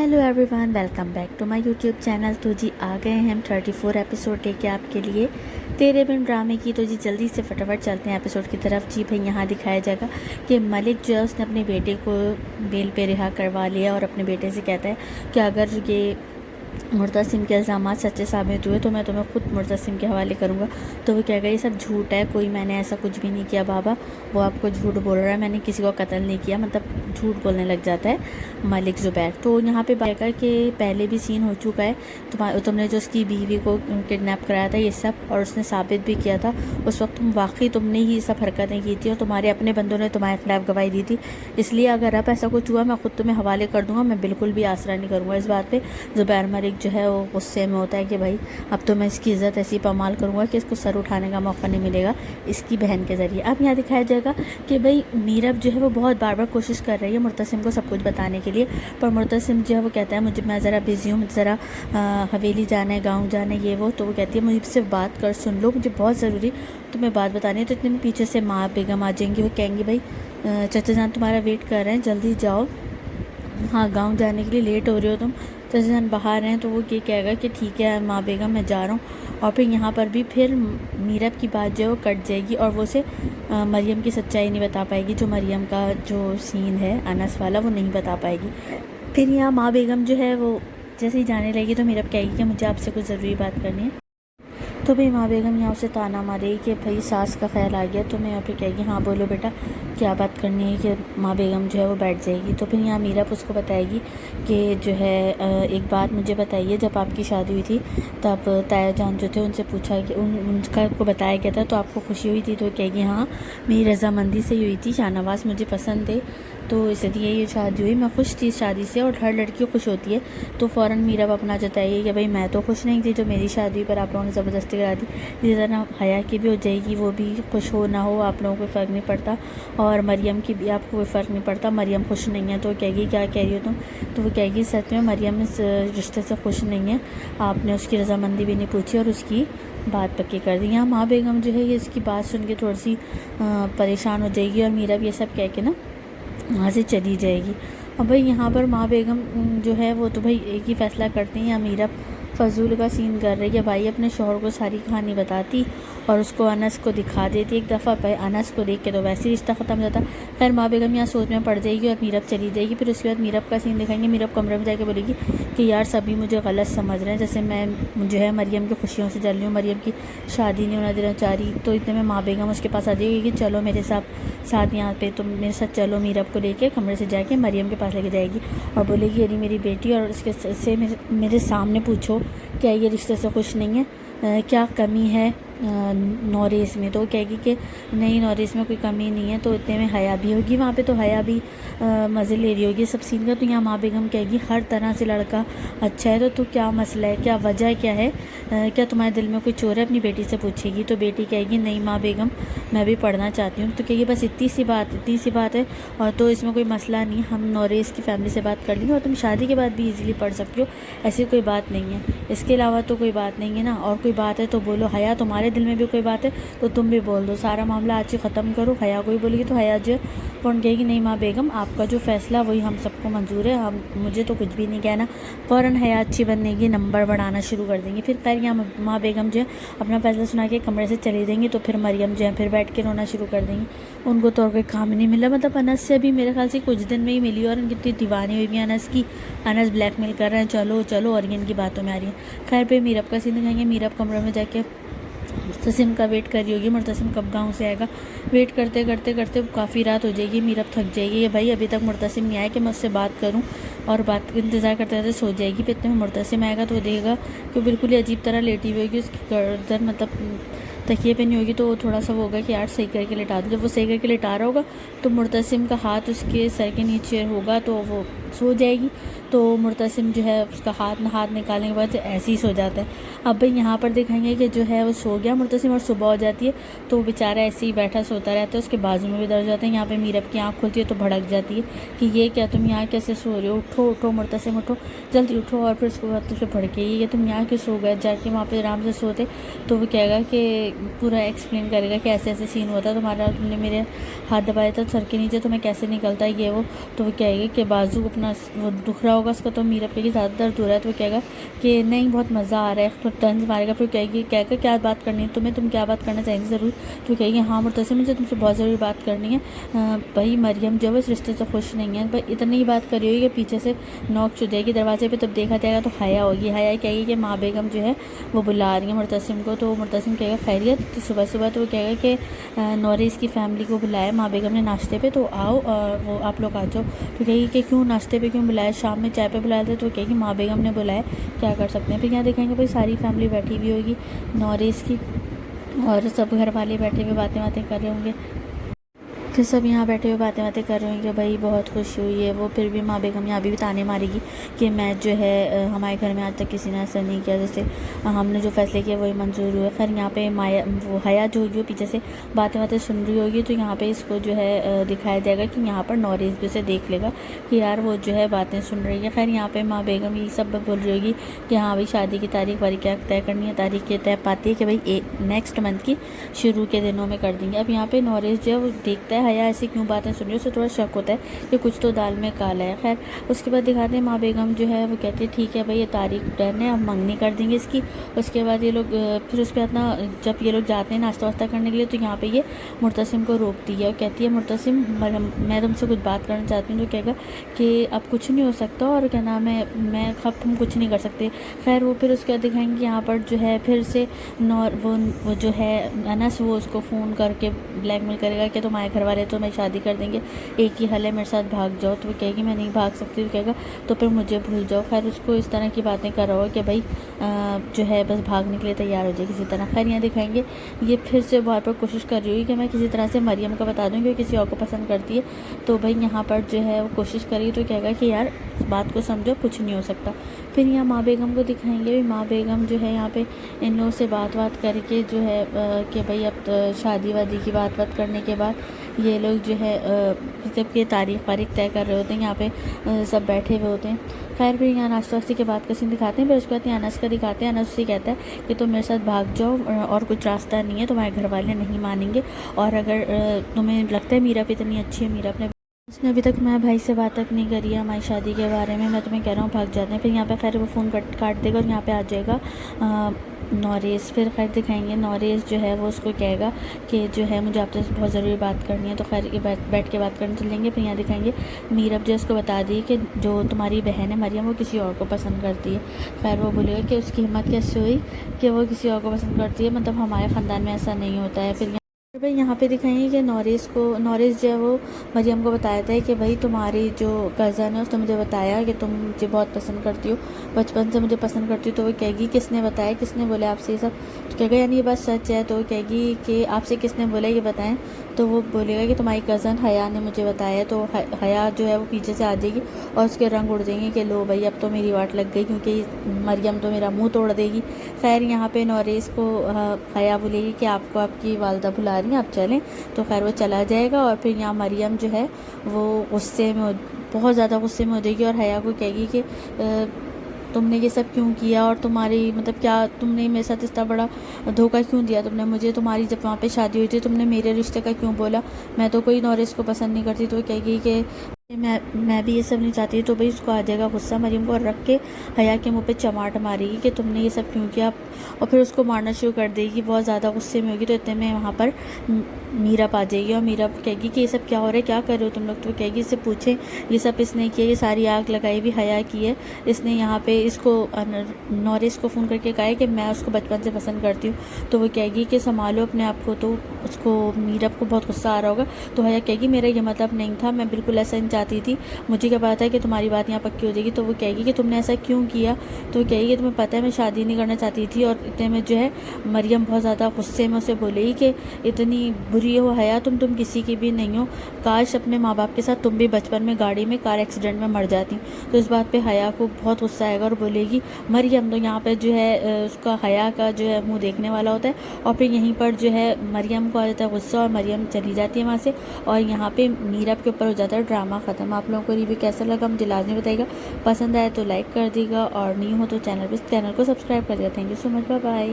Hello everyone, welcome back to my YouTube channel. तो जी आ गए हैं हम 34 एपिसोड लेके आपके लिए तेरे बिन ड्रामे की। तो जी जल्दी से फटाफट चलते हैं एपिसोड की तरफ। जी भाई, यहाँ दिखाया जाएगा कि मलिक जो है उसने अपने बेटे को बेल पे रिहा करवा लिया और अपने बेटे से कहता है कि अगर ये मुर्तसिम के इल्ज़ामात सच्चे साबित हुए तो मैं तुम्हें खुद मुर्तसिम के हवाले करूँगा। तो वो कहेगा ये सब झूठ है, कोई मैंने ऐसा कुछ भी नहीं किया बाबा, वो आपको झूठ बोल रहा है, मैंने किसी को कत्ल नहीं किया। मतलब झूठ बोलने लग जाता है मलिक ज़ुबैर। तो यहाँ पे बात कि पहले भी सीन हो चुका है, तुमने जो उसकी बीवी को किडनैप कराया था ये सब, और उसने साबित भी किया था उस वक्त वाकई तुमने ही सब हरकतें की थी और तुम्हारे अपने बंदों ने तुम्हारे खिलाफ गवाही दी थी। इसलिए अगर अब ऐसा कुछ हुआ मैं खुद तुम्हें हवाले कर दूँगा, मैं बिल्कुल भी आसरा नहीं करूँगा इस बात पर। ज़ुबैर मलिक जो है वो गुस्से में होता है कि भाई अब तो मैं इसकी इज़्ज़त ऐसी पमाल करूँगा कि इसको सर उठाने का मौका नहीं मिलेगा इसकी बहन के ज़रिए। अब यहाँ दिखाया जाएगा कि भाई मीरब जो है वो बहुत बार बार कोशिश कर रही है मुर्तसिम को सब कुछ बताने के लिए, पर मुर्तसिम जो है वो कहता है मैं ज़रा बिज़ी हूँ, मुझे ज़रा हवेली जाना है, गाँव जाना है, ये वो। तो वो कहती है मुझे सिर्फ बात कर सुन लो, मुझे बहुत ज़रूरी तुम्हें बात बतानी है। तो इतने में पीछे से माँ बेगम आ जाएंगी, वो कहेंगी भाई चाचा जान तुम्हारा वेट कर रहे हैं, जल्दी जाओ, हाँ गांव जाने के लिए लेट हो रहे हो तुम, चाचा जान बाहर हैं। तो वो ये कहेगा कि ठीक है माँ बेगम मैं जा रहा हूँ। और फिर यहाँ पर भी फिर मीरब की बात जो है वो कट जाएगी और वो उसे मरियम की सच्चाई नहीं बता पाएगी, जो मरियम का जो सीन है अनस वाला वो नहीं बता पाएगी। फिर यहाँ माँ बेगम जो है वो जैसे ही जाने लगी तो मीरब कहेगी कि मुझे आपसे कुछ ज़रूरी बात करनी है। तो भाई माँ बेगम यहाँ उसे ताना मारेगी कि भाई सास का ख्याल आ गया। तो मैं यहाँ पे कहेगी हाँ बोलो बेटा क्या बात करनी है, कि माँ बेगम जो है वो बैठ जाएगी। तो फिर यहाँ मीरब उसको बताएगी कि जो है एक बात मुझे बताइए, जब आपकी शादी हुई थी तब ताया जान जो थे उनसे पूछा कि उनका आपको बताया गया था तो आपको खुशी हुई थी। तो कहेगी हाँ मेरी रजामंदी से हुई थी, शाहनवाज़ मुझे पसंद थे तो इसलिए ये शादी हुई, मैं खुश थी इस शादी से और हर लड़की खुश होती है। तो फ़ौरन मीरब अपना जताइए कि भाई मैं तो खुश नहीं थी जो मेरी शादी हुई पर आप लोगों ने ज़बरदस्ती करा दी। इसी तरह हया की भी हो जाएगी, वो भी खुश हो ना हो आप लोगों को फ़र्क नहीं पड़ता, और मरियम की भी आपको कोई फ़र्क नहीं पड़ता, मरियम खुश नहीं है। तो कहेगी क्या कह रही हो तुम? तो वो कहेगी सच में मरियम इस रिश्ते से खुश नहीं है, आपने उसकी रजामंदी भी नहीं पूछी और उसकी बात पक्की कर दी। यहाँ माँ बेगम जो है ये इसकी बात सुन के थोड़ी सी परेशान हो जाएगी और मीरब ये सब कह के ना वहाँ से चली जाएगी। और भाई यहाँ पर माँ बेगम जो है वो तो भाई एक ही फ़ैसला करती हैं, या मीरब फजूल का सीन कर रही है भाई, अपने शौहर को सारी कहानी बताती और उसको अनस को दिखा देती एक दफ़ा। भाई अनस को देख के तो वैसे ही रिश्ता ख़त्म हो जाता। खैर माँ बेगम यहाँ सोच में पड़ जाएगी और मीरब चली जाएगी। फिर उसके बाद मीरब का सीन दिखाएंगे, मीरब कमरे में जाके बोलेगी कि यार सभी मुझे गलत समझ रहे हैं, जैसे मैं जो है मरियम की खुशियों से जल रही हूँ, मरियम की शादी नहीं होना देना चाह रही। तो इतने में माँ बेगम उसके पास आ जाएगी कि चलो मेरे साथ यहाँ पे तुम मेरे साथ चलो। मीरब को लेके कमरे से जाके मरियम के पास लेके जाएगी और बोलेगी यदि मेरी बेटी, और उसके से मेरे सामने पूछो क्या ये रिश्ते से खुश नहीं है, क्या कमी है नौरेस में? तो कहेगी कि नहीं नौरेस में कोई कमी नहीं है। तो इतने में हया भी होगी वहाँ पे, तो हया भी मज़े ले रही होगी सब सीन का। तो यहाँ माँ बेगम कहेगी हर तरह से लड़का अच्छा है, तो क्या मसला है, क्या वजह क्या है, क्या तुम्हारे दिल में कोई चोर है? अपनी बेटी से पूछेगी। तो बेटी कहेगी नहीं माँ बेगम मैं भी पढ़ना चाहती हूँ। तो कहेगी बस इतनी सी बात है, और तो इसमें कोई मसला नहीं, हम नौरेस की फैमिली से बात कर लेंगे और तुम शादी के बाद भी ईज़िली पढ़ सकती हो, ऐसी कोई बात नहीं है। इसके अलावा तो कोई बात नहीं है ना, और कोई बात है तो बोलो। हया तुम्हारे दिल में भी कोई बात है तो तुम भी बोल दो, सारा मामला आज ही ख़त्म करो। हया कोई बोलेगी तो हया जो कौन कहेगी नहीं माँ बेगम आपका जो फ़ैसला वही हम सबको मंजूर है, हम मुझे तो कुछ भी नहीं कहना। फ़ौरन हया अच्छी बनने की नंबर बढ़ाना शुरू कर देंगी। फिर खैर यहाँ माँ बेगम जो है अपना फ़ैसला सुना के कमरे से चली देंगी। तो फिर मरियम जो है फिर बैठ के रोना शुरू कर देंगी, उनको तो और कोई काम नहीं मिला। मतलब अनस से भी मेरे ख्याल से कुछ दिन में ही मिली और उनकी इतनी दीवानी हुई भी अनस की, अनस ब्लैकमेल कर रहे हैं चलो चलो और इनकी बातों में आ रही है। खैर पे मीरब का सीन दिखाएंगे, मीरब कमरे में जाके मुर्तसिम का वेट कर रही होगी, मुर्तसिम कब गाँव से आएगा। वेट करते करते करते काफ़ी रात हो जाएगी, मीरब थक जाएगी ये भाई अभी तक मुर्तसिम नहीं आया कि मैं उससे बात करूं, और बात इंतज़ार करते करते सो जाएगी। फिर इतने में मुर्तसिम आएगा तो वो देखेगा कि बिल्कुल ही अजीब तरह लेटी हुई होगी, उसकी गर्दन मतलब तकिए पे नहीं होगी। तो थोड़ा सा वो होगा कि यार सही करके लेटा दो। जब वो सही करके लेटा रहा होगा तो मुर्तसिम का हाथ उसके सर के नीचे होगा तो वो सो जाएगी। तो मुर्तसिम जो है उसका हाथ निकालने के बाद ऐसे ही सो जाता है। अब भाई यहाँ पर दिखाएंगे कि जो है वो सो गया मुर्तसिम और सुबह हो जाती है तो वो बेचारा ऐसे ही बैठा सोता रहता है, उसके बाजू में भी दर्द जाता है। यहाँ पे मीरब की आँख खुलती है तो भड़क जाती है कि ये क्या तुम यहाँ कैसे सो रहे हो, उठो उठो मुर्तसिम उठो जल्दी उठो। और फिर उसके बाद तुझे भड़केगी कि तुम यहाँ क्यों सो गए, जाके वहाँ पे आराम से सोते। तो वो कहेगा कि पूरा एक्सप्लेन करेगा कि ऐसे ऐसे सीन होता तुम्हारा, तुमने मेरे हाथ दबाया था सर के नीचे तो मैं कैसे निकलता है ये वो। तो वो कहेगी कि बाजू अपने اپنا وہ دکھ رہا ہوگا اس کا، تو میرب کہے گی زیادہ درد ہو رہا ہے، تو وہ کہے گا کہ نہیں بہت مزہ آ رہا ہے، تو طنز مارے گا. پھر کہے گا کیا بات کرنی ہے تم کیا بات کرنا چاہیں گی ضرور. تو کہے گی ہاں مرتسم مجھے تم سے بہت ضروری بات کرنی ہے. بھائی مریم جو ہے اس رشتے سے خوش نہیں ہے. بھائی اتنی ہی بات کری ہوئی کہ پیچھے سے نوک چو جائے گی دروازے پہ. تب دیکھا جائے گا تو حیا ہوگی. حیا کہے گی کہ ماں بیگم جو ہے وہ بلا رہی ہیں مرتسم کو. تو مرتسم کہے گا خیریت. تو صبح صبح تو وہ کہے گا کہ نوریز کی فیملی کو بلایا ماں بیگم نے ناشتے پہ، تو آؤ وہ آپ لوگ آ جاؤ. تو کہے گی کہ کیوں ناشتے پہ کیوں بلایا، شام میں چائے پہ بلایا تھا. تو کہے گی ماں بیگم نے بلایا، کیا کر سکتے ہیں. پھر یہاں دیکھیں گے بھائی ساری فیملی بیٹھی ہوئی ہوگی نوریز کی، اور سب گھر والے بیٹھے ہوئے باتیں کر رہے ہوں گے. پھر سب یہاں بیٹھے ہوئے باتیں کر رہے ہیں کہ بھائی بہت خوشی ہوئی ہے. وہ پھر بھی ماں بیگم یہاں بھی تانے مارے گی کہ میں جو ہے ہمارے گھر میں آج تک کسی نے ایسا نہیں کیا، جیسے ہم نے جو فیصلے کیا وہی منظور ہوئے. خیر یہاں پہ وہ حیا جو ہوگی وہ پیچھے سے باتیں سن رہی ہوگی. تو یہاں پہ اس کو جو ہے دکھایا جائے گا کہ یہاں پر نوریز بھی اسے دیکھ لے گا کہ یار وہ جو ہے باتیں سن رہی ہے. خیر یہاں پہ ماں بیگم یہ سب بول رہی ہوگی کہ ہاں بھائی شادی کی تاریخ واریخ کیا طے کرنی ہے. تاریخ یہ طے پاتی ہے کہ بھائی نیکسٹ منتھ کی شروع کے دنوں میں کر دیں گے. اب یہاں پہ نوریز جو ہے وہ دیکھتا ہے حیا ایسی کیوں باتیں سن رہی ہے، اسے تھوڑا شک ہوتا ہے کہ کچھ تو دال میں کالا ہے. خیر اس کے بعد دکھاتے ہیں ماں بیگم جو ہے وہ کہتی ہے ٹھیک ہے بھائی یہ تاریخ ڈن ہے، اب منگنی کر دیں گے اس کی. اس کے بعد یہ لوگ پھر اس کے بعد نا جب یہ لوگ جاتے ہیں ناشتہ واشتہ کرنے کے لیے، تو یہاں پہ یہ مرتسم کو روکتی ہے اور کہتی ہے مرتسم میں تم سے کچھ بات کرنا چاہتی ہوں. تو کہے گا کہ اب کچھ نہیں ہو سکتا اور کیا نام ہے میں اب ہم کچھ نہیں کر سکتے. خیر وہ پھر اس کے بعد دکھائیں گے یہاں پر جو ہے پھر سے وہ جو ہے انس وہ اس کو فون کر کے بلیک میل کرے گا کہ تمہارے گھر والے تو میں شادی کر دیں گے، ایک ہی حل ہے میرے ساتھ بھاگ جاؤ. تو وہ کہے گی میں نہیں بھاگ سکتی. وہ کہے گا تو پھر مجھے بھول جاؤ. خیر اس کو اس طرح کی باتیں کر رہا ہو کہ بھائی جو ہے بس بھاگنے کے لیے تیار ہو جائے کسی طرح. خیر یہاں دکھائیں گے یہ پھر سے بار بار کوشش کر رہی ہوگی کہ میں کسی طرح سے مریم کو بتا دوں کہ وہ کسی اور کو پسند کرتی ہے. تو بھائی یہاں پر جو ہے وہ کوشش کری تو کہے گا کہ یار بات کو سمجھو کچھ نہیں ہو سکتا. پھر یہاں ماں بیگم کو دکھائیں گے. ماں بیگم جو ہے یہاں پہ ان لوگوں سے بات کر کے جو ہے کہ بھائی اب شادی وادی کی بات کرنے کے بعد یہ لوگ جو ہے جب یہ تاریخ واریخ طے کر رہے ہوتے ہیں یہاں پہ سب بیٹھے ہوئے ہوتے ہیں. خیر پھر یہاں ناشتہ واسطے کے بعد کا سین دکھاتے ہیں. پھر اس کے بعد یہاں انس کا دکھاتے ہیں. انس اسے کہتا ہے کہ تم میرے ساتھ بھاگ جاؤ اور کچھ راستہ نہیں ہے، تمہارے گھر والے نہیں مانیں گے. اور اگر تمہیں لگتا ہے میرا بھی اتنی اچھی ہے، میرا اس نے ابھی تک میں بھائی سے بات تک نہیں کری ہے ہماری شادی کے بارے میں تمہیں کہہ رہا ہوں بھاگ جاتے ہیں. پھر یہاں پہ خیر وہ فون کاٹ دے گا اور یہاں پہ آ جائے گا نوریز. پھر خیر دکھائیں گے نوریز جو ہے وہ اس کو کہے گا کہ جو ہے مجھے آپ سے بہت ضروری بات کرنی ہے. تو خیر یہ بیٹھ کے بات کرنے چلیں گے. پھر یہاں دکھائیں گے میرب جو اس کو بتا دی کہ جو تمہاری بہن ہے مریم وہ کسی اور کو پسند کرتی ہے. خیر وہ بولے گا کہ اس کی ہمت کیسے ہوئی کہ وہ کسی اور کو پسند کرتی ہے، مطلب ہمارے خاندان میں ایسا نہیں ہوتا ہے. پھر بھائی یہاں پہ دکھائیں گے کہ نوریز جو ہے وہ مریم کو بتایا تھا کہ بھائی تمہاری جو کزن ہے اس نے مجھے بتایا کہ تم مجھے بہت پسند کرتی ہو، بچپن سے مجھے پسند کرتی ہو. تو وہ کہے گی کس نے بتایا، کس نے بولا آپ سے یہ سب. تو کہے گا یعنی یہ بات سچ ہے. تو وہ کہے گی کہ آپ سے کس نے بولا یہ بتائیں. تو وہ بولے گا کہ تمہاری کزن حیا نے مجھے بتایا. تو حیا جو ہے وہ پیچھے سے آ جائے گی اور اس کے رنگ اڑ جائیں گے کہ لو بھائی اب تو میری واٹ لگ گئی کیونکہ مریم تو میرا منہ توڑ دے گی. خیر یہاں پہ نوریز کو حیا بولے گی کہ آپ کو آپ کی والدہ بلا رہی ہیں آپ چلیں. تو خیر وہ چلا جائے گا. اور پھر یہاں مریم جو ہے وہ غصے میں بہت زیادہ غصے میں ہو جائے گی اور حیا کو کہے گی کہ تم نے یہ سب کیوں کیا اور تمہاری مطلب کیا تم نے میرے ساتھ اتنا بڑا دھوکہ کیوں دیا تم نے مجھے. تمہاری جب وہاں پہ شادی ہوئی تھی تم نے میرے رشتے کا کیوں بولا، میں تو کوئی نوریز کو پسند نہیں کرتی. تو وہ کہے گی کہ میں بھی یہ سب نہیں چاہتی. تو بھائی اس کو آ جائے گا غصہ مریم کو اور رکھ کے حیا کے منہ پہ چماٹ مارے گی کہ تم نے یہ سب کیوں کیا. اور پھر اس کو مارنا شروع کر دے گی. بہت زیادہ غصے میں ہوگی. تو اتنے میں وہاں پر میرب آ جائے گی اور میرب کہے گی کہ یہ سب کیا ہو رہا ہے، کیا کر رہے ہو تم لوگ. تو کہے گی اس سے پوچھیں یہ سب اس نے کیا، یہ ساری آگ لگائی بھی حیا کی ہے. اس نے یہاں پہ اس کو نوریز کو فون کر کے کہا ہے کہ میں اس کو بچپن سے پسند کرتی ہوں. تو وہ کہے گی کہ سنبھالو اپنے آپ کو. تو اس کو میرب کو بہت غصہ آ رہا ہوگا. تو حیا کہے گی میرا یہ مطلب نہیں تھا، میں بالکل ایسا نہیں چاہتی تھی، مجھے کیا پتا ہے کہ تمہاری بات یہاں پکی ہو جائے گی. تو وہ کہے گی کہ تم نے ایسا کیوں کیا. تو وہ کہے گی تمہیں پتہ ہے میں شادی نہیں کرنا چاہتی تھی. اور اتنے میں جو ہے مریم بہت زیادہ غصے میں اسے بولے گی کہ اتنی بری ہو حیا تم کسی کی بھی نہیں ہو، کاش اپنے ماں باپ کے ساتھ تم بھی بچپن میں گاڑی میں کار ایکسیڈنٹ میں مر جاتی. تو اس بات پہ حیا کو بہت غصہ آئے گا اور بولے گی مریم. تو یہاں پہ جو ہے اس کا حیا کا جو ہے منہ دیکھنے والا ہوتا ہے. اور پھر یہیں پر جو ہے مریم کو آ جاتا ہے غصہ اور مریم چلی جاتی ہے وہاں سے. اور یہاں پہ میرب کے اوپر ہو جاتا ہے ڈرامہ ختم. آپ لوگوں کو ریویو کیسا لگا مجھے لازمی بتائیے گا. پسند آئے تو لائک کر دیے گا اور نہیں ہو تو چینل کو سبسکرائب کر دیا. Thank you so much. Bye bye.